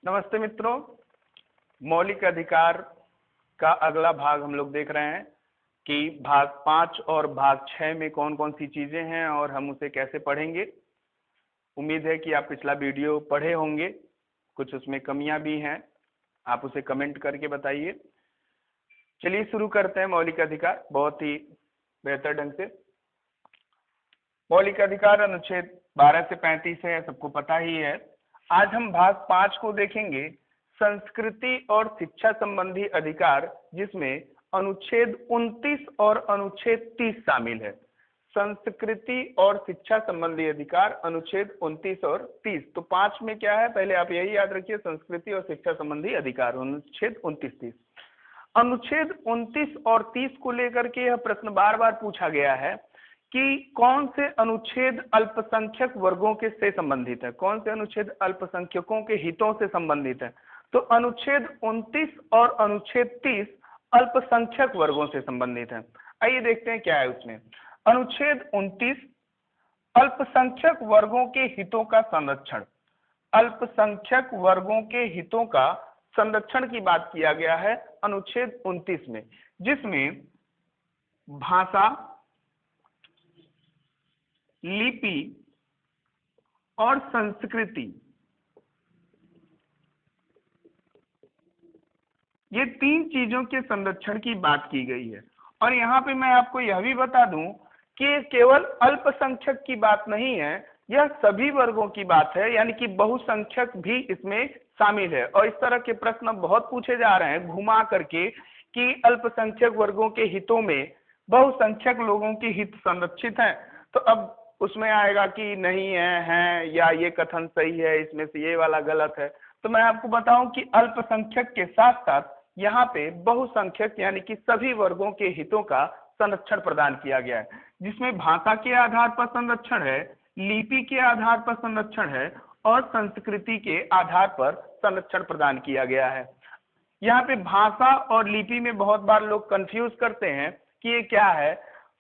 नमस्ते मित्रों, मौलिक अधिकार का अगला भाग हम लोग देख रहे हैं कि भाग 5 और भाग 6 में कौन कौन सी चीजें हैं और हम उसे कैसे पढ़ेंगे। उम्मीद है कि आप पिछला वीडियो पढ़े होंगे, कुछ उसमें कमियां भी हैं, आप उसे कमेंट करके बताइए। चलिए शुरू करते हैं। मौलिक अधिकार बहुत ही बेहतर ढंग से। मौलिक अधिकार अनुच्छेद 12 से 35 है, सबको पता ही है। आज हम भाग 5 को देखेंगे, संस्कृति और शिक्षा संबंधी अधिकार, जिसमें अनुच्छेद 29 और अनुच्छेद 30 शामिल है। संस्कृति और शिक्षा संबंधी अधिकार अनुच्छेद 29 और 30। तो 5 में क्या है, पहले आप यही याद रखिए, संस्कृति और शिक्षा संबंधी अधिकार अनुच्छेद 29-30। अनुच्छेद 29 और 30 को लेकर के यह प्रश्न बार बार पूछा गया है कि कौन से अनुच्छेद अल्पसंख्यक वर्गों के से संबंधित है, कौन से अनुच्छेद अल्पसंख्यकों के हितों से संबंधित है। तो अनुच्छेद 29 और अनुच्छेद 30 अल्पसंख्यक वर्गों से संबंधित है। आइए देखते हैं क्या है उसमें। अनुच्छेद 29 अल्पसंख्यक वर्गों के हितों का संरक्षण। अल्पसंख्यक वर्गों के हितों का संरक्षण की बात किया गया है अनुच्छेद 29 में, जिसमें भाषा, लिपि और संस्कृति, ये 3 चीजों के संरक्षण की बात की गई है। और यहाँ पे मैं आपको यह भी बता दूं कि केवल अल्पसंख्यक की बात नहीं है, यह सभी वर्गों की बात है, यानी कि बहुसंख्यक भी इसमें शामिल है। और इस तरह के प्रश्न बहुत पूछे जा रहे हैं घुमा करके कि अल्पसंख्यक वर्गों के हितों में बहुसंख्यक लोगों के हित संरक्षित हैं। तो अब उसमें आएगा कि नहीं है, या ये कथन सही है, इसमें से ये वाला गलत है। तो मैं आपको बताऊं कि अल्पसंख्यक के साथ साथ यहाँ पे बहुसंख्यक यानी कि सभी वर्गों के हितों का संरक्षण प्रदान किया गया है, जिसमें भाषा के आधार पर संरक्षण है, लिपि के आधार पर संरक्षण है और संस्कृति के आधार पर संरक्षण प्रदान किया गया है। यहाँ पे भाषा और लिपि में बहुत बार लोग कंफ्यूज करते हैं कि ये क्या है।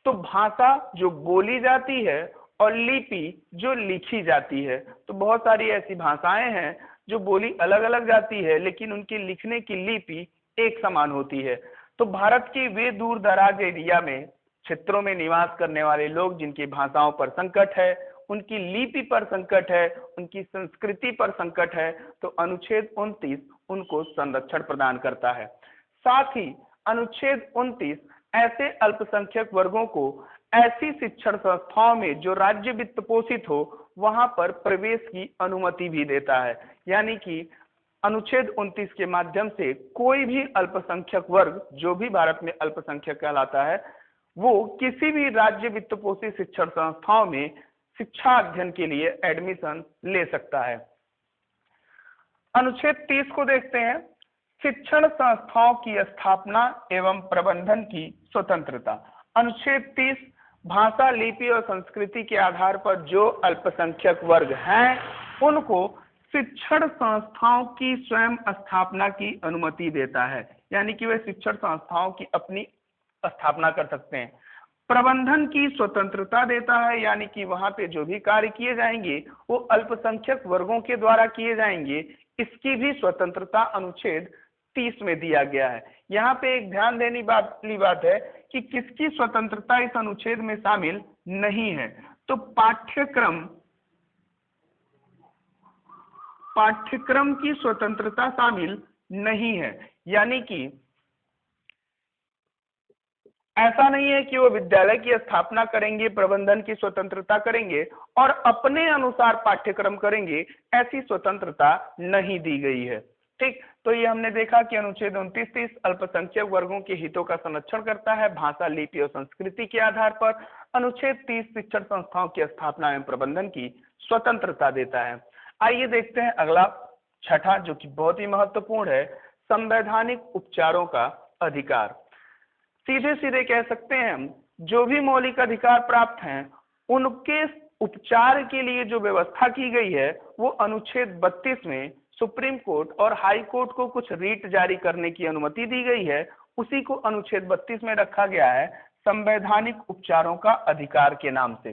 तो भाषा जो बोली जाती है और लिपि जो लिखी जाती है। तो बहुत सारी ऐसी भाषाएं हैं जो बोली अलग अलग जाती है, लेकिन उनकी लिखने की लिपि एक समान होती है। तो भारत के वे दूर दराज एरिया में क्षेत्रों में निवास करने वाले लोग जिनकी भाषाओं पर संकट है, उनकी लिपि पर संकट है, उनकी संस्कृति पर संकट है, तो अनुच्छेद 29 उनको संरक्षण प्रदान करता है। साथ ही अनुच्छेद 29 ऐसे अल्पसंख्यक वर्गों को ऐसी शिक्षण संस्थाओं में जो राज्य वित्त पोषित हो, वहां पर प्रवेश की अनुमति भी देता है। यानी कि अनुच्छेद 29 के माध्यम से कोई भी अल्पसंख्यक वर्ग, जो भी भारत में अल्पसंख्यक कहलाता है, वो किसी भी राज्य वित्त पोषित शिक्षण संस्थाओं में शिक्षा अध्ययन के लिए एडमिशन ले सकता है। अनुच्छेद 30 को देखते हैं, शिक्षण संस्थाओं की स्थापना एवं प्रबंधन की स्वतंत्रता। अनुच्छेद 30 भाषा, लिपि और संस्कृति के आधार पर जो अल्पसंख्यक वर्ग हैं, उनको शिक्षण संस्थाओं की स्वयं स्थापना की अनुमति देता है, यानी कि वे शिक्षण संस्थाओं की अपनी स्थापना कर सकते हैं। प्रबंधन की स्वतंत्रता देता है, यानी कि वहां पे जो भी कार्य किए जाएंगे वो अल्पसंख्यक वर्गों के द्वारा किए जाएंगे, इसकी भी स्वतंत्रता अनुच्छेद 30 में दिया गया है। यहाँ पे एक ध्यान देने वाली बात है कि किसकी स्वतंत्रता इस अनुच्छेद में शामिल नहीं है। तो पाठ्यक्रम की स्वतंत्रता शामिल नहीं है, यानी कि ऐसा नहीं है कि वो विद्यालय की स्थापना करेंगे, प्रबंधन की स्वतंत्रता करेंगे और अपने अनुसार पाठ्यक्रम करेंगे, ऐसी स्वतंत्रता नहीं दी गई है। ठीक, तो ये हमने देखा कि अनुच्छेद 29-30 अल्पसंख्यक वर्गों के हितों का संरक्षण करता है भाषा, लिपि और संस्कृति के आधार पर। अनुच्छेद 30 शिक्षण संस्थाओं की स्थापना एवं प्रबंधन की स्वतंत्रता देता है। आइए देखते हैं अगला, छठा, जो कि बहुत ही महत्वपूर्ण है, संवैधानिक उपचारों का अधिकार। सीधे सीधे कह सकते हैं हम, जो भी मौलिक अधिकार प्राप्त हैं, उनके उपचार के लिए जो व्यवस्था की गई है, वो अनुच्छेद 32 में सुप्रीम कोर्ट और हाई कोर्ट को कुछ रीट जारी करने की अनुमति दी गई है। उसी को अनुच्छेद 32 में रखा गया है संवैधानिक उपचारों का अधिकार के नाम से।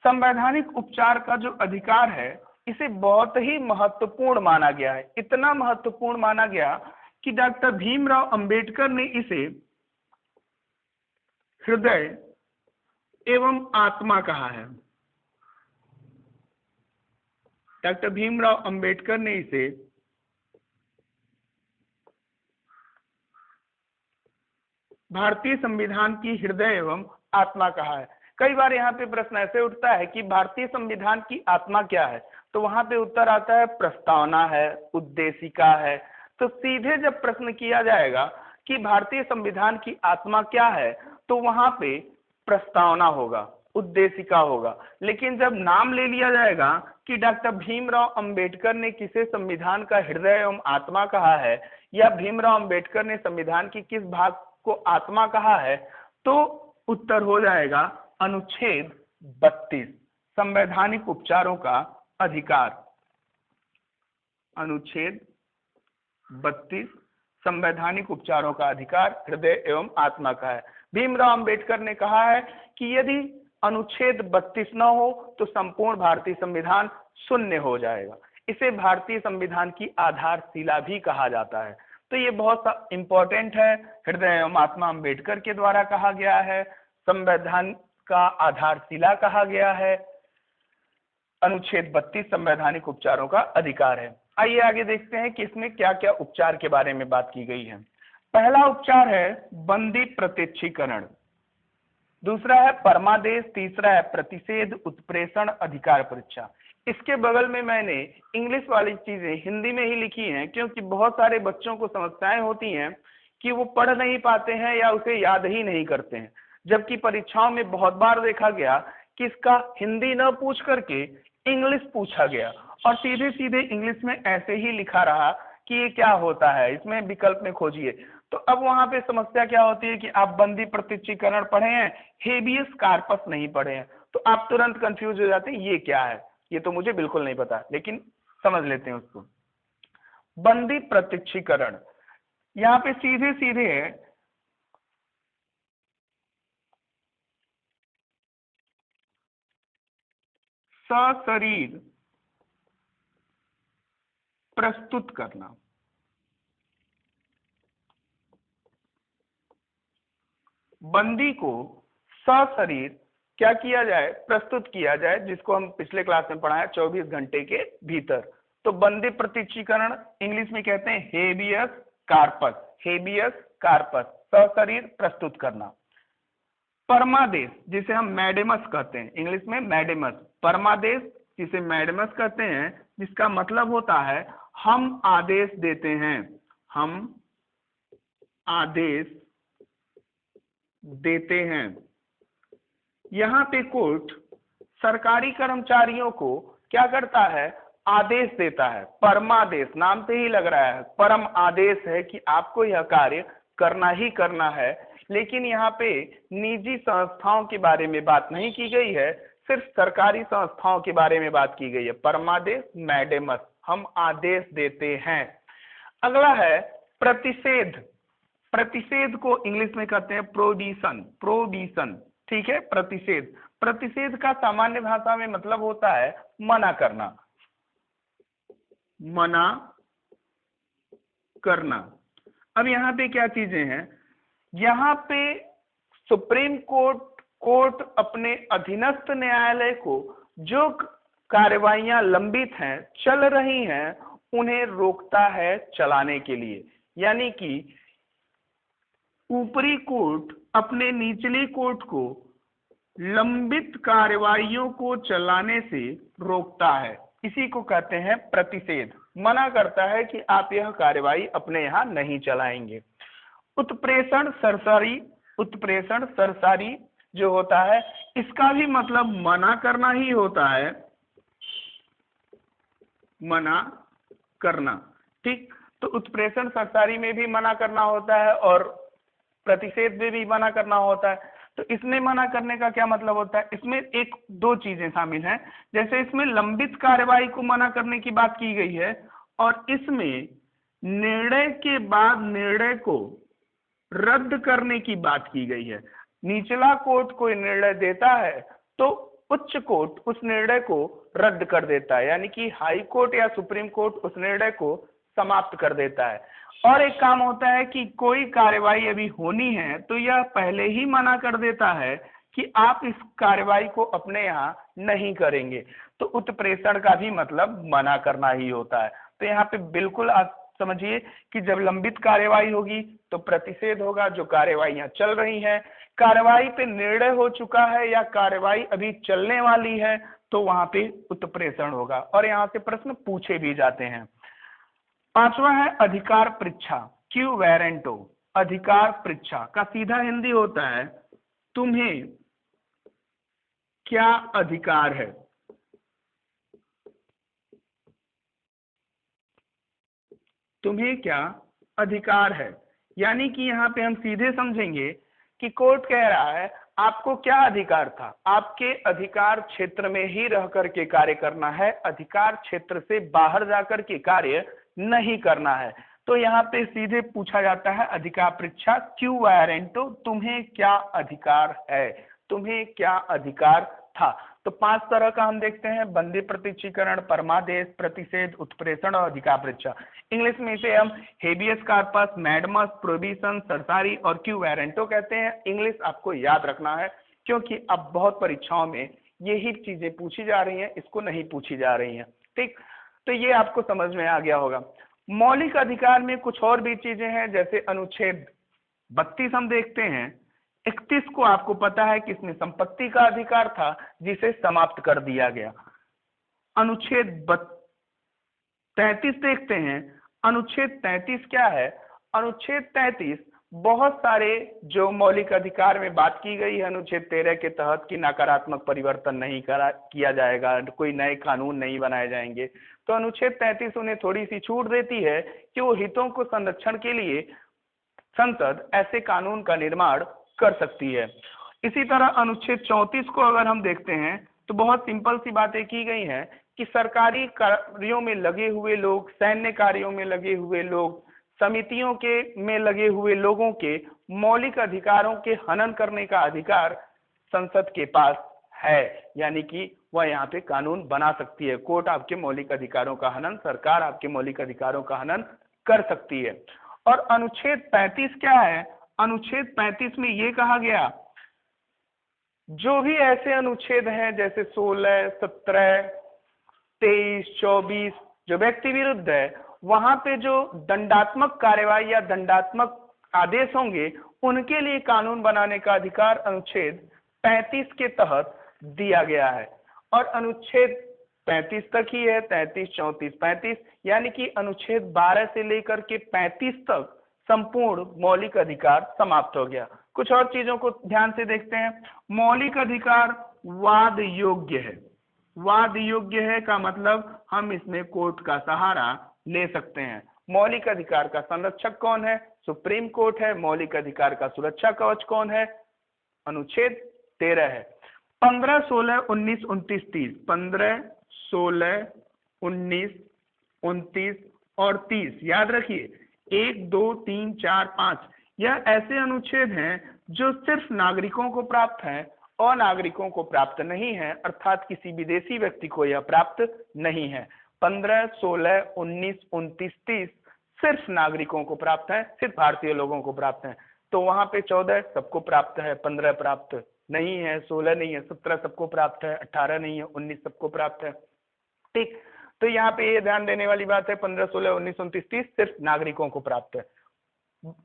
संवैधानिक उपचार का जो अधिकार है इसे बहुत ही महत्वपूर्ण माना गया है। इतना महत्वपूर्ण माना गया कि डॉक्टर भीमराव अंबेडकर ने इसे हृदय एवं आत्मा कहा है। डॉक्टर भीमराव अंबेडकर ने इसे भारतीय संविधान की हृदय एवं आत्मा कहा है। कई बार यहाँ पे प्रश्न ऐसे उठता है कि भारतीय संविधान की आत्मा क्या है, तो वहां पे उत्तर आता है प्रस्तावना है, उद्देशिका है। तो सीधे जब प्रश्न किया जाएगा कि भारतीय संविधान की आत्मा क्या है, तो वहां पे प्रस्तावना होगा, उद्देशिका होगा। लेकिन जब नाम ले लिया जाएगा कि डॉक्टर भीमराव अंबेडकर ने किसे संविधान का हृदय एवं आत्मा कहा है, या भीमराव अंबेडकर ने संविधान की किस भाग को आत्मा कहा है, तो उत्तर हो जाएगा अनुच्छेद 32, संवैधानिक उपचारों का अधिकार। अनुच्छेद 32 संवैधानिक उपचारों का अधिकार हृदय एवं आत्मा का है। भीमराव अंबेडकर ने कहा है कि यदि अनुच्छेद 32 न हो तो संपूर्ण भारतीय संविधान शून्य हो जाएगा। इसे भारतीय संविधान की आधारशिला भी कहा जाता है। तो ये बहुत इंपॉर्टेंट है। हृदय एवं आत्मा अंबेडकर के द्वारा कहा गया है, संविधान का आधारशिला कहा गया है, अनुच्छेद 32 संवैधानिक उपचारों का अधिकार है। आइए आगे देखते हैं कि इसमें क्या क्या उपचार के बारे में बात की गई है। पहला उपचार है बंदी प्रत्यक्षीकरण, दूसरा है परमादेश, तीसरा है प्रतिषेध, उत्प्रेषण, अधिकार परीक्षा। इसके बगल में मैंने इंग्लिश वाली चीजें हिंदी में ही लिखी हैं, क्योंकि बहुत सारे बच्चों को समस्याएं होती हैं कि वो पढ़ नहीं पाते हैं या उसे याद ही नहीं करते हैं। जबकि परीक्षाओं में बहुत बार देखा गया कि इसका हिंदी न पूछ करके इंग्लिश पूछा गया और सीधे सीधे इंग्लिश में ऐसे ही लिखा रहा कि ये क्या होता है, इसमें विकल्प में खोजिए। तो अब वहां पे समस्या क्या होती है कि आप बंदी प्रत्यक्षीकरण पढ़े हैं, हेबियस कार्पस नहीं पढ़े हैं, तो आप तुरंत कंफ्यूज हो जाते हैं ये क्या है, ये तो मुझे बिल्कुल नहीं पता। लेकिन समझ लेते हैं उसको। बंदी प्रत्यक्षीकरण यहाँ पे सीधे सीधे है सशरीर प्रस्तुत करना। बंदी को सशरीर क्या किया जाए, प्रस्तुत किया जाए, जिसको हम पिछले क्लास में पढ़ा है 24 घंटे के भीतर। तो बंदी प्रत्यक्षीकरण इंग्लिश में कहते हैं हेबियस कार्पस, हेबियस कार्पस, सशरीर प्रस्तुत करना। परमादेश जिसे हम मैडेमस कहते हैं, इंग्लिश में मैडेमस, परमादेश जिसे मैडेमस कहते हैं, जिसका मतलब होता है हम आदेश देते हैं, हम आदेश देते हैं। यहाँ पे कोर्ट सरकारी कर्मचारियों को क्या करता है, आदेश देता है। परमादेश नाम से ही लग रहा है, परम आदेश है कि आपको यह कार्य करना ही करना है। लेकिन यहाँ पे निजी संस्थाओं के बारे में बात नहीं की गई है, सिर्फ सरकारी संस्थाओं के बारे में बात की गई है। परमादेश मैडेमस, हम आदेश देते हैं। अगला है प्रतिषेध। प्रतिषेध को इंग्लिश में कहते हैं प्रोहिबिशन, प्रोहिबिशन, ठीक है। प्रतिषेध, प्रतिषेध का सामान्य भाषा में मतलब होता है मना करना, मना करना। अब यहाँ पे क्या चीजें हैं, यहाँ पे सुप्रीम कोर्ट अपने अधीनस्थ न्यायालय को जो कार्यवाहियां लंबित हैं, चल रही हैं, उन्हें रोकता है चलाने के लिए। यानी कि ऊपरी कोर्ट अपने निचली कोर्ट को लंबित कार्यवाहियों को चलाने से रोकता है, इसी को कहते हैं प्रतिषेध। मना करता है कि आप यह कार्यवाही अपने यहाँ नहीं चलाएंगे। उत्प्रेषण सरसारी, उत्प्रेषण सरसारी जो होता है, इसका भी मतलब मना करना ही होता है, मना करना, ठीक। तो उत्प्रेषण सरसारी में भी मना करना होता है और प्रतिषेध में भी मना करना होता है। तो इसमें मना करने का क्या मतलब होता है, इसमें एक दो चीजें शामिल हैं। जैसे इसमें लंबित कार्यवाही को मना करने की बात की गई है और इसमें निर्णय के बाद निर्णय को रद्द करने की बात की गई है। निचला कोर्ट कोई निर्णय देता है तो उच्च कोर्ट उस निर्णय को रद्द कर देता है, यानी कि हाई कोर्ट या सुप्रीम कोर्ट उस निर्णय को समाप्त कर देता है। और एक काम होता है कि कोई कार्यवाही अभी होनी है तो यह पहले ही मना कर देता है कि आप इस कार्यवाही को अपने यहाँ नहीं करेंगे। तो उत्प्रेषण का भी मतलब मना करना ही होता है। तो यहाँ पे बिल्कुल आप समझिए कि जब लंबित कार्यवाही होगी तो प्रतिषेध होगा। जो कार्यवाहियां चल रही हैं, कार्यवाही पे निर्णय हो चुका है या कार्यवाही अभी चलने वाली है, तो वहां पे उत्प्रेषण होगा और यहाँ से प्रश्न पूछे भी जाते हैं। पांचवा है अधिकार परीक्षा, क्यू वेरेंटो। अधिकार परीक्षा का सीधा हिंदी होता है तुम्हें क्या अधिकार है। तुम्हें क्या अधिकार है, यानी कि यहाँ पे हम सीधे समझेंगे कि कोर्ट कह रहा है आपको क्या अधिकार था, आपके अधिकार क्षेत्र में ही रह करके कार्य करना है, अधिकार क्षेत्र से बाहर जाकर के कार्य नहीं करना है। तो यहाँ पे सीधे पूछा जाता है अधिकार परीक्षा, क्यू वारंटो, तुम्हें क्या अधिकार है, तुम्हें क्या अधिकार था। तो 5 तरह का हम देखते हैं, बंदी प्रत्यक्षीकरण, परमादेश, प्रतिषेध, उत्प्रेषण और अधिकार परीक्षा। इंग्लिश में इसे हम हेबियस कार्पस, मैडमस, प्रोहिबिशन, सरसारी और क्यू वारंटो कहते हैं। इंग्लिश आपको याद रखना है क्योंकि अब बहुत परीक्षाओं में यही चीजें पूछी जा रही हैं, इसको नहीं पूछी जा रही हैं। ठीक, तो ये आपको समझ में आ गया होगा। मौलिक अधिकार में कुछ और भी चीजें हैं, जैसे अनुच्छेद 32 हम देखते हैं। 31 को आपको पता है कि इसमें संपत्ति का अधिकार था जिसे समाप्त कर दिया गया। अनुच्छेद 33 देखते हैं। अनुच्छेद 33 क्या है? अनुच्छेद 33 बहुत सारे जो मौलिक अधिकार में बात की गई है अनुच्छेद 13 के तहत कि नकारात्मक परिवर्तन नहीं किया जाएगा, कोई नए कानून नहीं बनाए जाएंगे। तो अनुच्छेद 33 उन्हें थोड़ी सी छूट देती है कि वो हितों को संरक्षण के लिए संसद ऐसे कानून का निर्माण कर सकती है। इसी तरह अनुच्छेद 34 को अगर हम देखते हैं तो बहुत सिंपल सी बातें की गई हैं कि सरकारी कार्यों में लगे हुए लोग, सैन्य कार्यों में लगे हुए लोग, समितियों के में लगे हुए लोगों के मौलिक अधिकारों के हनन करने का अधिकार संसद के पास है, यानी कि वह यहाँ पे कानून बना सकती है। कोर्ट आपके मौलिक अधिकारों का हनन, सरकार आपके मौलिक अधिकारों का हनन कर सकती है। और अनुच्छेद 35 क्या है? अनुच्छेद 35 में ये कहा गया जो भी ऐसे अनुच्छेद हैं जैसे 16, 17, 23, 24 जो व्यक्ति विरुद्ध है, वहां पे जो दंडात्मक कार्यवाही या दंडात्मक आदेश होंगे उनके लिए कानून बनाने का अधिकार अनुच्छेद 35 के तहत दिया गया है। और अनुच्छेद 35 तक ही है, 33, 34, 35, यानी कि अनुच्छेद 12 से लेकर के 35 तक संपूर्ण मौलिक अधिकार समाप्त हो गया। कुछ और चीजों को ध्यान से देखते हैं। मौलिक अधिकार वाद योग्य है। वाद योग्य है का मतलब हम इसमें कोर्ट का सहारा ले सकते हैं। मौलिक अधिकार का संरक्षक कौन है? सुप्रीम कोर्ट है। मौलिक अधिकार का सुरक्षा कवच कौन है? अनुच्छेद 13 है। 15, 16, 19, 29, 30, 15, 16, 19, 29 और 30 याद रखिए। 1, 2, 3, 4, 5 यह ऐसे अनुच्छेद हैं जो सिर्फ नागरिकों को प्राप्त हैं और नागरिकों को प्राप्त नहीं है, अर्थात किसी विदेशी व्यक्ति को यह प्राप्त नहीं है। 15, 16, 19, 29, 30 सिर्फ नागरिकों को प्राप्त है, सिर्फ भारतीय लोगों को प्राप्त है। तो वहां पे 14 सबको प्राप्त है, 15 प्राप्त नहीं है, 16 नहीं है, 17 सबको प्राप्त है, 18 नहीं है, 19 सबको प्राप्त है। ठीक, तो यहाँ पे ये ध्यान देने वाली बात है 15, 16, 19, 29, 30 सिर्फ नागरिकों को प्राप्त है।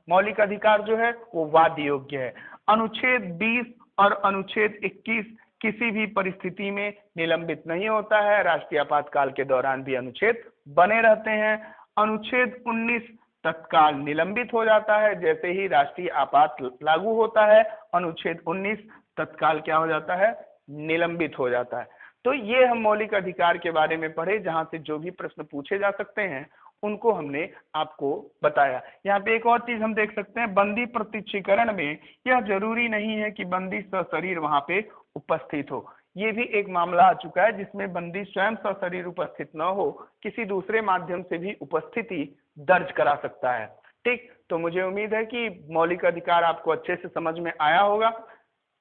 मौलिक अधिकार जो है वो वाद योग्य है। अनुच्छेद 20 और अनुच्छेद 21 किसी भी परिस्थिति में निलंबित नहीं होता है। राष्ट्रीय आपातकाल के दौरान भी अनुच्छेद बने रहते हैं। अनुच्छेद 19 तत्काल निलंबित हो जाता है, जैसे ही राष्ट्रीय आपात लागू होता है अनुच्छेद 19 तत्काल क्या हो जाता है? निलंबित हो जाता है। तो ये हम मौलिक अधिकार के बारे में पढ़े, जहां से जो भी प्रश्न पूछे जा सकते हैं उनको हमने आपको बताया। यहाँ पे एक और चीज हम देख सकते हैं, बंदी प्रत्यक्षीकरण में यह जरूरी नहीं है कि बंदी सशरीर वहां पे उपस्थित हो। ये भी एक मामला आ चुका है जिसमें बंदी स्वयं सशरीर उपस्थित न हो, किसी दूसरे माध्यम से भी उपस्थिति दर्ज करा सकता है। ठीक, तो मुझे उम्मीद है कि मौलिक अधिकार आपको अच्छे से समझ में आया होगा।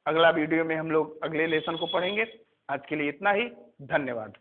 अगला वीडियो में हम लोग अगले लेसन को पढ़ेंगे। आज के लिए इतना ही, धन्यवाद।